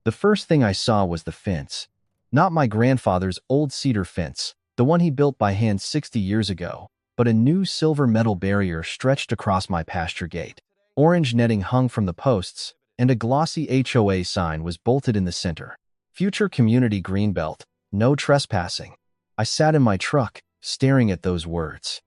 The first thing I saw was the fence. Not my grandfather's old cedar fence, the one he built by hand 60 years ago, but a new silver metal barrier stretched across my pasture gate. Orange netting hung from the posts, and a glossy HOA sign was bolted in the center. Future Community Greenbelt, no trespassing. I sat in my truck, staring at those words.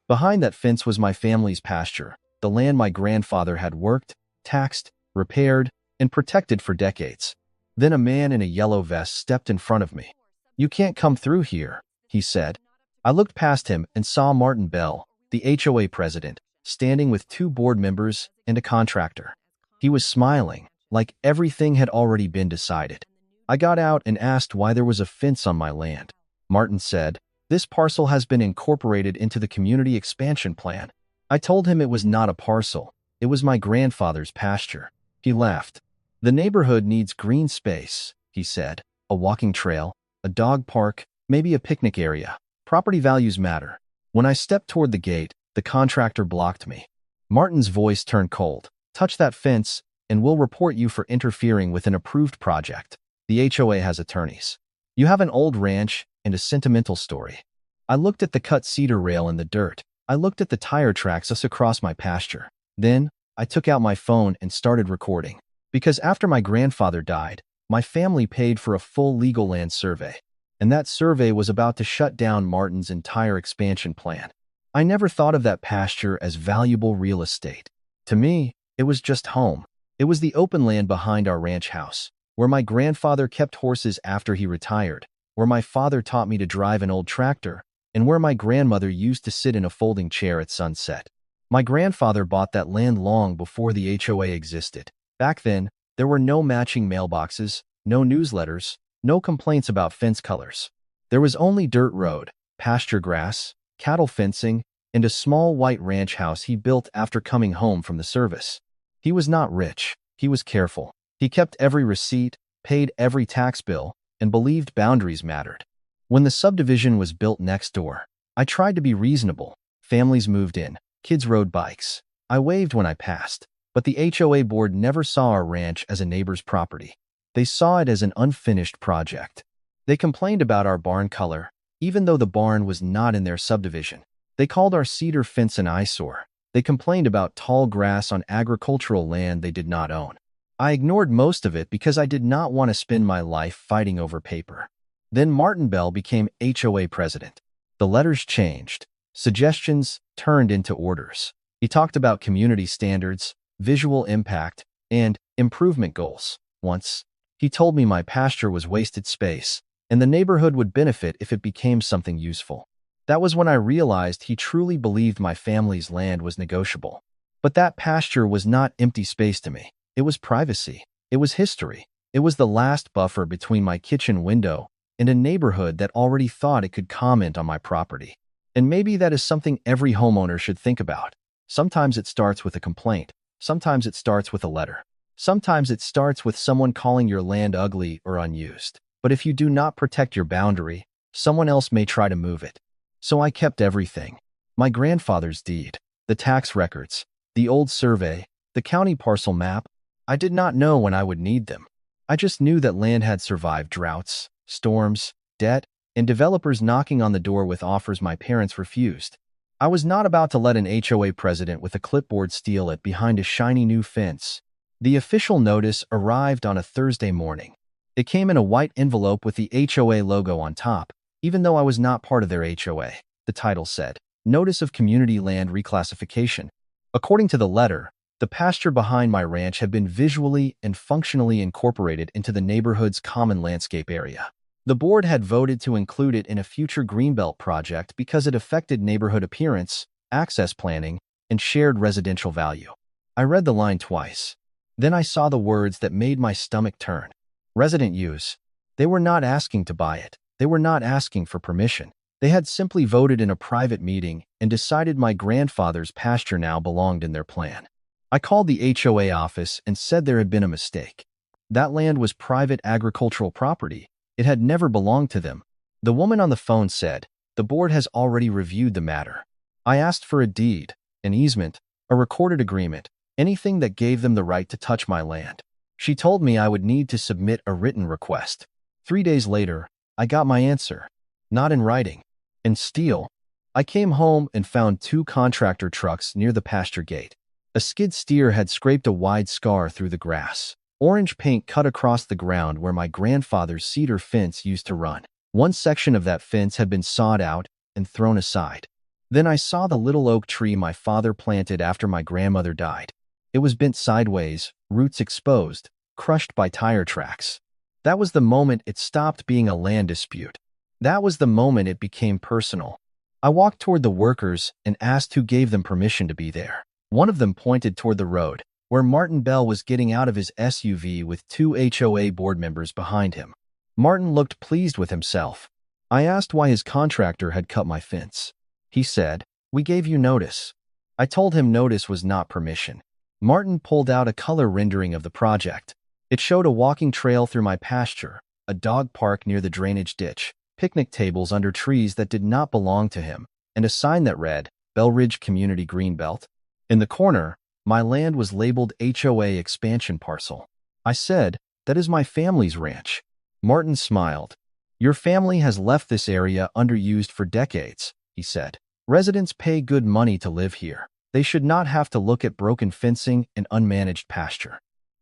Behind that fence was my family's pasture, the land my grandfather had worked, taxed, repaired, and protected for decades. Then a man in a yellow vest stepped in front of me. "You can't come through here," he said. I looked past him and saw Martin Bell, the HOA president, standing with two board members and a contractor. He was smiling, like everything had already been decided. I got out and asked why there was a fence on my land. Martin said, "This parcel has been incorporated into the community expansion plan." I told him it was not a parcel. It was my grandfather's pasture. He laughed. "The neighborhood needs green space," he said. "A walking trail, a dog park, maybe a picnic area. Property values matter." When I stepped toward the gate, the contractor blocked me. Martin's voice turned cold. "Touch that fence, and we'll report you for interfering with an approved project. The HOA has attorneys. You have an old ranch and a sentimental story." I looked at the cut cedar rail in the dirt. I looked at the tire tracks across my pasture. Then, I took out my phone and started recording. Because after my grandfather died, my family paid for a full legal land survey. And that survey was about to shut down Martin's entire expansion plan. I never thought of that pasture as valuable real estate. To me, it was just home. It was the open land behind our ranch house, where my grandfather kept horses after he retired, where my father taught me to drive an old tractor, and where my grandmother used to sit in a folding chair at sunset. My grandfather bought that land long before the HOA existed. Back then, there were no matching mailboxes, no newsletters, no complaints about fence colors. There was only dirt road, pasture grass, cattle fencing, and a small white ranch house he built after coming home from the service. He was not rich. He was careful. He kept every receipt, paid every tax bill, and believed boundaries mattered. When the subdivision was built next door, I tried to be reasonable. Families moved in. Kids rode bikes. I waved when I passed. But the HOA board never saw our ranch as a neighbor's property. They saw it as an unfinished project. They complained about our barn color, even though the barn was not in their subdivision. They called our cedar fence an eyesore. They complained about tall grass on agricultural land they did not own. I ignored most of it because I did not want to spend my life fighting over paper. Then Martin Bell became HOA president. The letters changed. Suggestions turned into orders. He talked about community standards, visual impact, and improvement goals. Once, he told me my pasture was wasted space, and the neighborhood would benefit if it became something useful. That was when I realized he truly believed my family's land was negotiable. But that pasture was not empty space to me. It was privacy. It was history. It was the last buffer between my kitchen window and a neighborhood that already thought it could comment on my property. And maybe that is something every homeowner should think about. Sometimes it starts with a complaint. Sometimes it starts with a letter. Sometimes it starts with someone calling your land ugly or unused. But if you do not protect your boundary, someone else may try to move it. So I kept everything. My grandfather's deed, the tax records, the old survey, the county parcel map. I did not know when I would need them. I just knew that land had survived droughts, storms, debt, and developers knocking on the door with offers my parents refused. I was not about to let an HOA president with a clipboard steal it behind a shiny new fence. The official notice arrived on a Thursday morning. It came in a white envelope with the HOA logo on top, even though I was not part of their HOA. The title said, "Notice of Community Land Reclassification." According to the letter, the pasture behind my ranch had been visually and functionally incorporated into the neighborhood's common landscape area. The board had voted to include it in a future Greenbelt project because it affected neighborhood appearance, access planning, and shared residential value. I read the line twice. Then I saw the words that made my stomach turn. Resident use. They were not asking to buy it. They were not asking for permission. They had simply voted in a private meeting and decided my grandfather's pasture now belonged in their plan. I called the HOA office and said there had been a mistake. That land was private agricultural property. It had never belonged to them. The woman on the phone said, "The board has already reviewed the matter." I asked for a deed, an easement, a recorded agreement, anything that gave them the right to touch my land. She told me I would need to submit a written request. 3 days later, I got my answer. Not in writing. In steel. I came home and found 2 contractor trucks near the pasture gate. A skid steer had scraped a wide scar through the grass. Orange paint cut across the ground where my grandfather's cedar fence used to run. One section of that fence had been sawed out and thrown aside. Then I saw the little oak tree my father planted after my grandmother died. It was bent sideways, roots exposed, crushed by tire tracks. That was the moment it stopped being a land dispute. That was the moment it became personal. I walked toward the workers and asked who gave them permission to be there. One of them pointed toward the road, where Martin Bell was getting out of his SUV with 2 HOA board members behind him. Martin looked pleased with himself. I asked why his contractor had cut my fence. He said, "We gave you notice." I told him notice was not permission. Martin pulled out a color rendering of the project. It showed a walking trail through my pasture, a dog park near the drainage ditch, picnic tables under trees that did not belong to him, and a sign that read, Bell Ridge Community Greenbelt. In the corner, my land was labeled HOA Expansion Parcel. I said, "That is my family's ranch." Martin smiled. "Your family has left this area underused for decades," he said. "Residents pay good money to live here. They should not have to look at broken fencing and unmanaged pasture."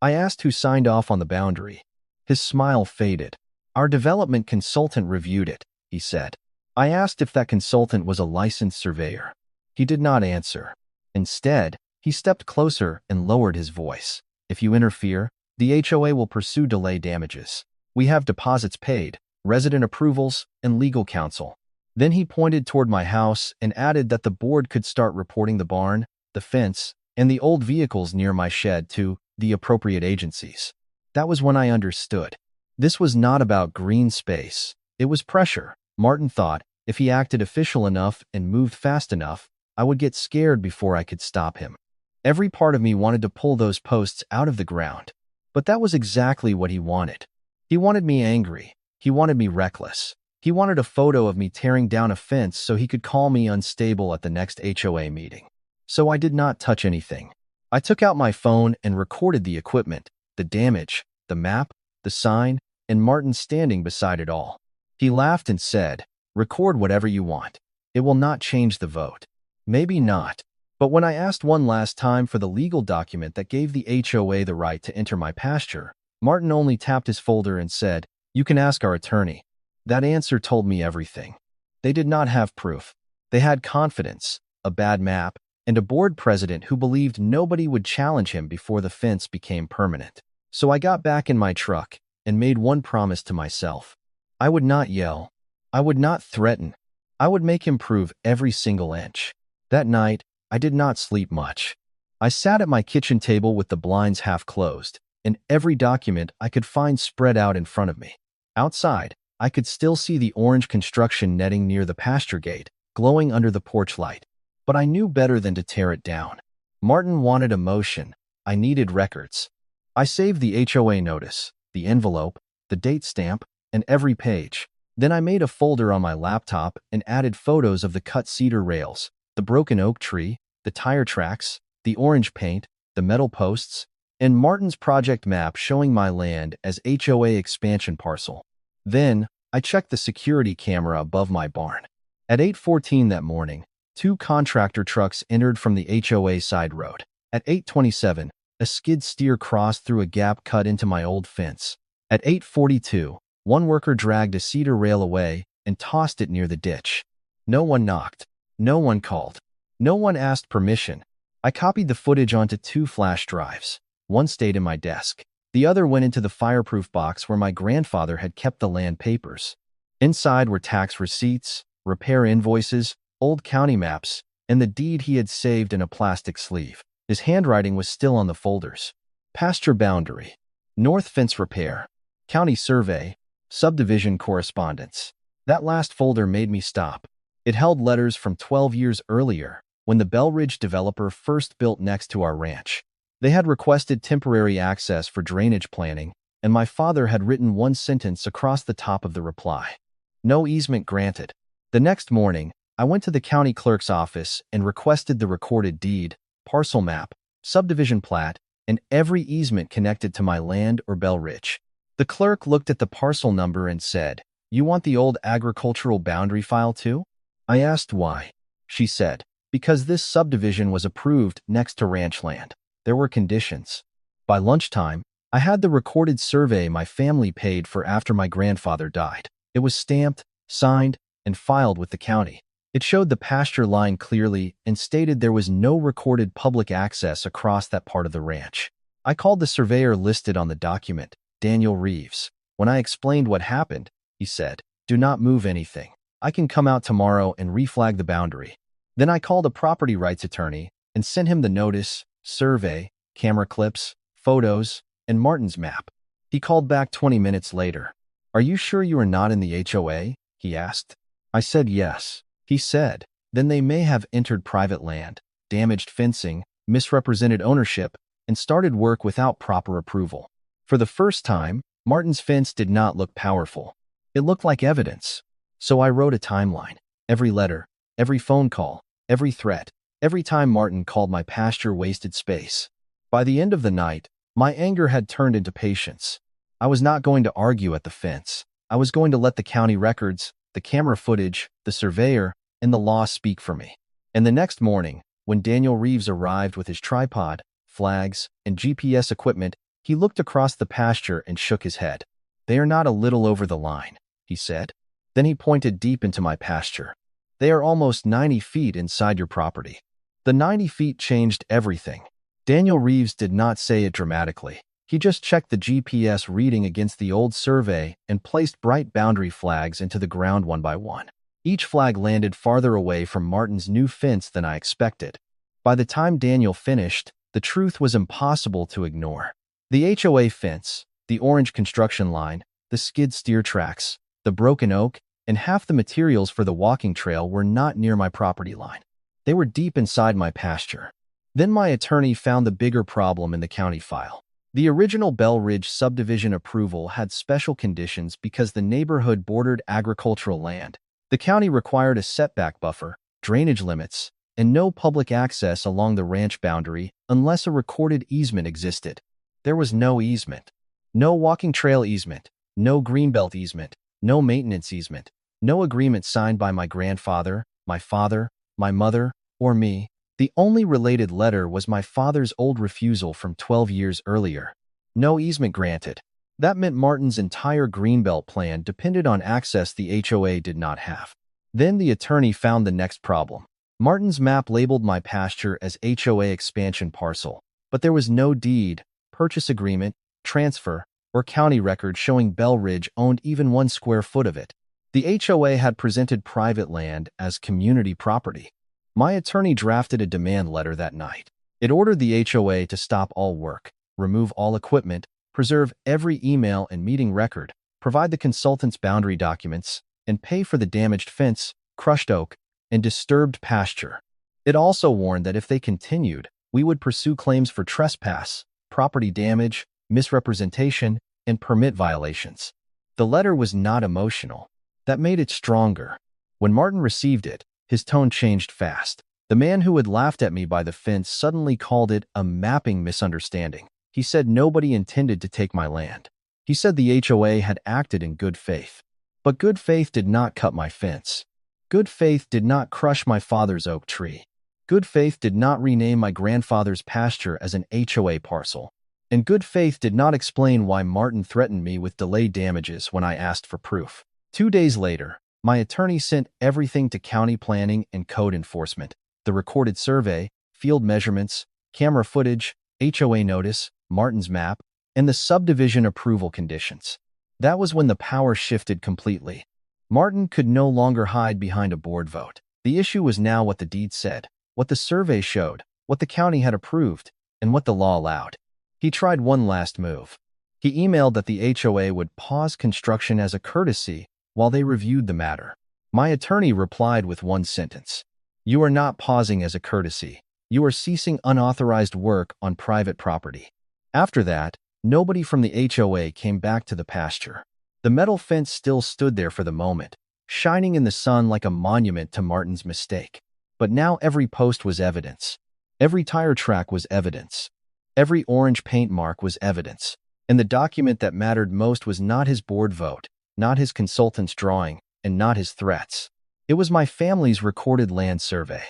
I asked who signed off on the boundary. His smile faded. "Our development consultant reviewed it," he said. I asked if that consultant was a licensed surveyor. He did not answer. Instead, he stepped closer and lowered his voice. "If you interfere, the HOA will pursue delay damages. We have deposits paid, resident approvals, and legal counsel." Then he pointed toward my house and added that the board could start reporting the barn, the fence, and the old vehicles near my shed to the appropriate agencies. That was when I understood. This was not about green space. It was pressure. Martin thought, if he acted official enough and moved fast enough, I would get scared before I could stop him. Every part of me wanted to pull those posts out of the ground. But that was exactly what he wanted. He wanted me angry. He wanted me reckless. He wanted a photo of me tearing down a fence so he could call me unstable at the next HOA meeting. So I did not touch anything. I took out my phone and recorded the equipment, the damage, the map, the sign, and Martin standing beside it all. He laughed and said, "Record whatever you want. It will not change the vote." Maybe not. But when I asked one last time for the legal document that gave the HOA the right to enter my pasture, Martin only tapped his folder and said, "You can ask our attorney." That answer told me everything. They did not have proof. They had confidence, a bad map, and a board president who believed nobody would challenge him before the fence became permanent. So I got back in my truck and made one promise to myself. I would not yell. I would not threaten. I would make him prove every single inch. That night, I did not sleep much. I sat at my kitchen table with the blinds half closed, and every document I could find spread out in front of me. Outside, I could still see the orange construction netting near the pasture gate, glowing under the porch light. But I knew better than to tear it down. Martin wanted emotion. I needed records. I saved the HOA notice, the envelope, the date stamp, and every page. Then I made a folder on my laptop and added photos of the cut cedar rails, the broken oak tree, the tire tracks, the orange paint, the metal posts, and Martin's project map showing my land as HOA expansion parcel. Then, I checked the security camera above my barn. At 8:14 that morning, 2 contractor trucks entered from the HOA side road. At 8:27, a skid steer crossed through a gap cut into my old fence. At 8:42, one worker dragged a cedar rail away and tossed it near the ditch. No one knocked. No one called. No one asked permission. I copied the footage onto 2 flash drives. One stayed in my desk. The other went into the fireproof box where my grandfather had kept the land papers. Inside were tax receipts, repair invoices, old county maps, and the deed he had saved in a plastic sleeve. His handwriting was still on the folders. Pasture boundary, north fence repair, county survey, subdivision correspondence. That last folder made me stop. It held letters from 12 years earlier, when the Bell Ridge developer first built next to our ranch. They had requested temporary access for drainage planning, and my father had written one sentence across the top of the reply. No easement granted. The next morning, I went to the county clerk's office and requested the recorded deed, parcel map, subdivision plat, and every easement connected to my land or Bell Ridge. The clerk looked at the parcel number and said, "You want the old agricultural boundary file too?" I asked why. She said, "Because this subdivision was approved next to ranch land. There were conditions." By lunchtime, I had the recorded survey my family paid for after my grandfather died. It was stamped, signed, and filed with the county. It showed the pasture line clearly and stated there was no recorded public access across that part of the ranch. I called the surveyor listed on the document, Daniel Reeves. When I explained what happened, he said, "Do not move anything. I can come out tomorrow and reflag the boundary." Then I called a property rights attorney and sent him the notice, survey, camera clips, photos, and Martin's map. He called back 20 minutes later. "Are you sure you are not in the HOA?" he asked. I said yes. He said, "Then they may have entered private land, damaged fencing, misrepresented ownership, and started work without proper approval." For the first time, Martin's fence did not look powerful. It looked like evidence. So I wrote a timeline. Every letter, every phone call, every threat, every time Martin called my pasture wasted space. By the end of the night, my anger had turned into patience. I was not going to argue at the fence. I was going to let the county records, the camera footage, the surveyor, and the law speak for me. And the next morning, when Daniel Reeves arrived with his tripod, flags, and GPS equipment, he looked across the pasture and shook his head. "They are not a little over the line," he said. Then he pointed deep into my pasture. "They are almost 90 feet inside your property." The 90 feet changed everything. Daniel Reeves did not say it dramatically. He just checked the GPS reading against the old survey and placed bright boundary flags into the ground one by one. Each flag landed farther away from Martin's new fence than I expected. By the time Daniel finished, the truth was impossible to ignore. The HOA fence, the orange construction line, the skid steer tracks, the broken oak, and half the materials for the walking trail were not near my property line. They were deep inside my pasture. Then my attorney found the bigger problem in the county file. The original Bell Ridge subdivision approval had special conditions because the neighborhood bordered agricultural land. The county required a setback buffer, drainage limits, and no public access along the ranch boundary unless a recorded easement existed. There was no easement. No walking trail easement, no greenbelt easement, no maintenance easement, no agreement signed by my grandfather, my father, my mother, or me. The only related letter was my father's old refusal from 12 years earlier. No easement granted. That meant Martin's entire greenbelt plan depended on access the HOA did not have. Then the attorney found the next problem. Martin's map labeled my pasture as HOA expansion parcel, but there was no deed, purchase agreement, transfer, or county record showing Bell Ridge owned even 1 square foot of it. The HOA had presented private land as community property. My attorney drafted a demand letter that night. It ordered the HOA to stop all work, remove all equipment, preserve every email and meeting record, provide the consultant's boundary documents, and pay for the damaged fence, crushed oak, and disturbed pasture. It also warned that if they continued, we would pursue claims for trespass, property damage, misrepresentation, and permit violations. The letter was not emotional. That made it stronger. When Martin received it, his tone changed fast. The man who had laughed at me by the fence suddenly called it a mapping misunderstanding. He said nobody intended to take my land. He said the HOA had acted in good faith. But good faith did not cut my fence. Good faith did not crush my father's oak tree. Good faith did not rename my grandfather's pasture as an HOA parcel. And good faith did not explain why Martin threatened me with delayed damages when I asked for proof. 2 days later, my attorney sent everything to county planning and code enforcement: the recorded survey, field measurements, camera footage, HOA notice, Martin's map, and the subdivision approval conditions. That was when the power shifted completely. Martin could no longer hide behind a board vote. The issue was now what the deed said, what the survey showed, what the county had approved, and what the law allowed. He tried one last move. He emailed that the HOA would pause construction as a courtesy while they reviewed the matter. My attorney replied with one sentence: "You are not pausing as a courtesy. You are ceasing unauthorized work on private property." After that, nobody from the HOA came back to the pasture. The metal fence still stood there for the moment, shining in the sun like a monument to Martin's mistake. But now every post was evidence. Every tire track was evidence. Every orange paint mark was evidence. And the document that mattered most was not his board vote, not his consultant's drawing, and not his threats. It was my family's recorded land survey.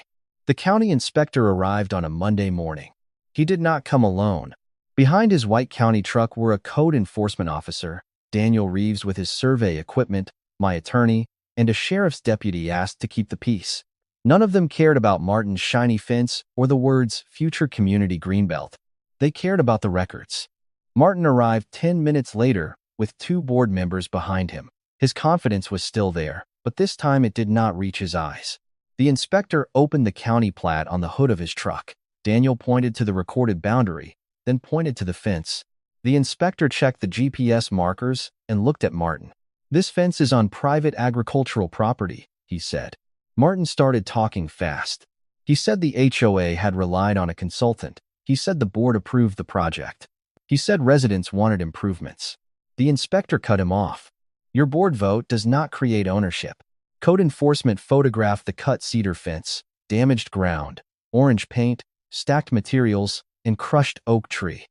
The county inspector arrived on a Monday morning. He did not come alone. Behind his white county truck were a code enforcement officer, Daniel Reeves with his survey equipment, my attorney, and a sheriff's deputy asked to keep the peace. None of them cared about Martin's shiny fence or the words "Future Community Greenbelt." They cared about the records. Martin arrived 10 minutes later with 2 board members behind him. His confidence was still there, but this time it did not reach his eyes. The inspector opened the county plat on the hood of his truck. Daniel pointed to the recorded boundary, then pointed to the fence. The inspector checked the GPS markers and looked at Martin. "This fence is on private agricultural property," he said. Martin started talking fast. He said the HOA had relied on a consultant. He said the board approved the project. He said residents wanted improvements. The inspector cut him off. "Your board vote does not create ownership." Code enforcement photographed the cut cedar fence, damaged ground, orange paint, stacked materials, and crushed oak tree.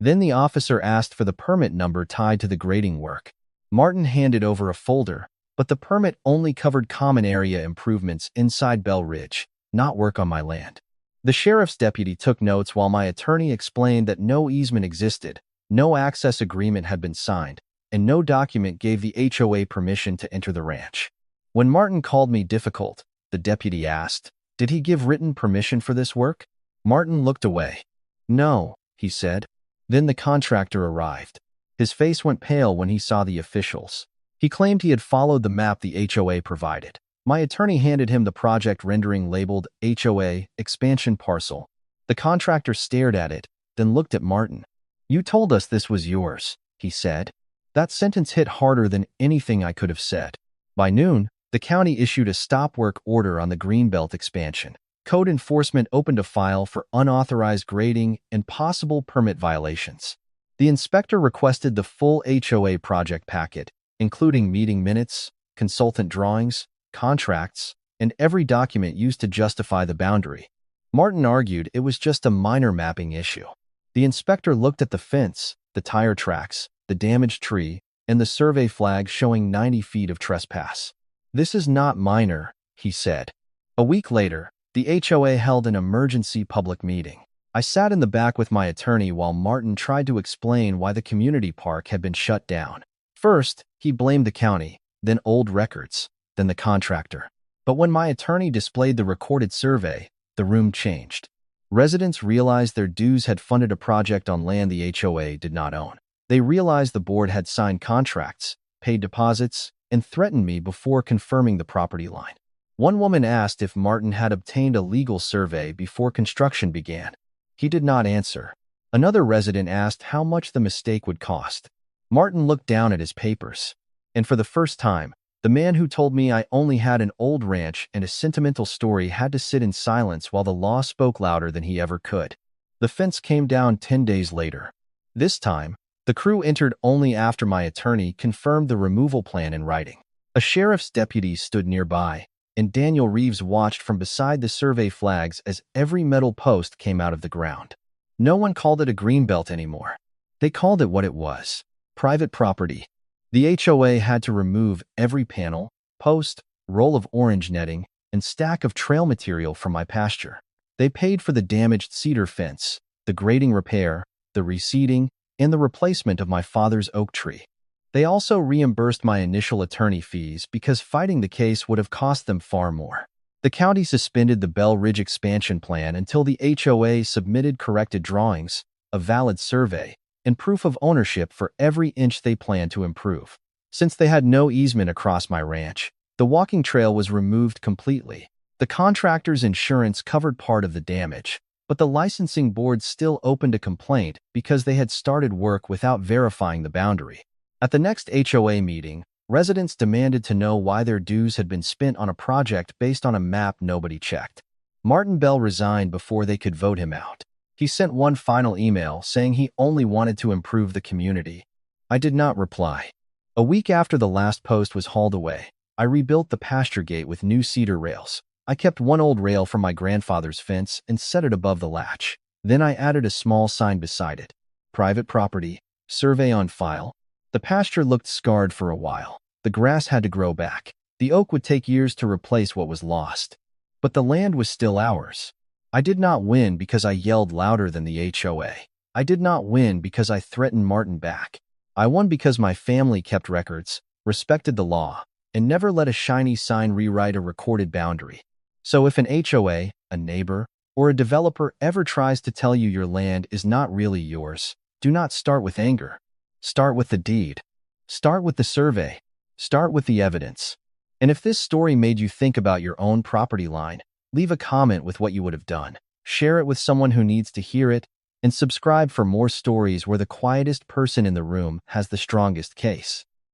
Then the officer asked for the permit number tied to the grading work. Martin handed over a folder, but the permit only covered common area improvements inside Bell Ridge, not work on my land. The sheriff's deputy took notes while my attorney explained that no easement existed, no access agreement had been signed, and no document gave the HOA permission to enter the ranch. When Martin called me difficult, the deputy asked, "Did he give written permission for this work?" Martin looked away. "No," he said. Then the contractor arrived. His face went pale when he saw the officials. He claimed he had followed the map the HOA provided. My attorney handed him the project rendering labeled HOA Expansion Parcel. The contractor stared at it, then looked at Martin. "You told us this was yours," he said. That sentence hit harder than anything I could have said. By noon, the county issued a stop work order on the Greenbelt expansion. Code enforcement opened a file for unauthorized grading and possible permit violations. The inspector requested the full HOA project packet, including meeting minutes, consultant drawings, contracts, and every document used to justify the boundary. Martin argued it was just a minor mapping issue. The inspector looked at the fence, the tire tracks, the damaged tree, and the survey flag showing 90 feet of trespass. "This is not minor," he said. A week later, the HOA held an emergency public meeting. I sat in the back with my attorney while Martin tried to explain why the community park had been shut down. First, he blamed the county, then old records, then the contractor. But when my attorney displayed the recorded survey, the room changed. Residents realized their dues had funded a project on land the HOA did not own. They realized the board had signed contracts, paid deposits, and threatened me before confirming the property line. One woman asked if Martin had obtained a legal survey before construction began. He did not answer. Another resident asked how much the mistake would cost. Martin looked down at his papers. And for the first time, the man who told me I only had an old ranch and a sentimental story had to sit in silence while the law spoke louder than he ever could. The fence came down 10 days later. This time, the crew entered only after my attorney confirmed the removal plan in writing. A sheriff's deputy stood nearby, and Daniel Reeves watched from beside the survey flags as every metal post came out of the ground. No one called it a greenbelt anymore. They called it what it was: private property. The HOA had to remove every panel, post, roll of orange netting, and stack of trail material from my pasture. They paid for the damaged cedar fence, the grading repair, the reseeding, and the replacement of my father's oak tree. They also reimbursed my initial attorney fees because fighting the case would have cost them far more. The county suspended the Bell Ridge expansion plan until the HOA submitted corrected drawings, a valid survey, and proof of ownership for every inch they planned to improve. Since they had no easement across my ranch, the walking trail was removed completely. The contractor's insurance covered part of the damage, but the licensing board still opened a complaint because they had started work without verifying the boundary. At the next HOA meeting, residents demanded to know why their dues had been spent on a project based on a map nobody checked. Martin Bell resigned before they could vote him out. He sent one final email saying he only wanted to improve the community. I did not reply. A week after the last post was hauled away, I rebuilt the pasture gate with new cedar rails. I kept one old rail from my grandfather's fence and set it above the latch. Then I added a small sign beside it. Private property, survey on file. The pasture looked scarred for a while. The grass had to grow back. The oak would take years to replace what was lost. But the land was still ours. I did not win because I yelled louder than the HOA. I did not win because I threatened Martin back. I won because my family kept records, respected the law, and never let a shiny sign rewrite a recorded boundary. So if an HOA, a neighbor, or a developer ever tries to tell you your land is not really yours, do not start with anger. Start with the deed. Start with the survey. Start with the evidence. And if this story made you think about your own property line, leave a comment with what you would have done. Share it with someone who needs to hear it, and subscribe for more stories where the quietest person in the room has the strongest case.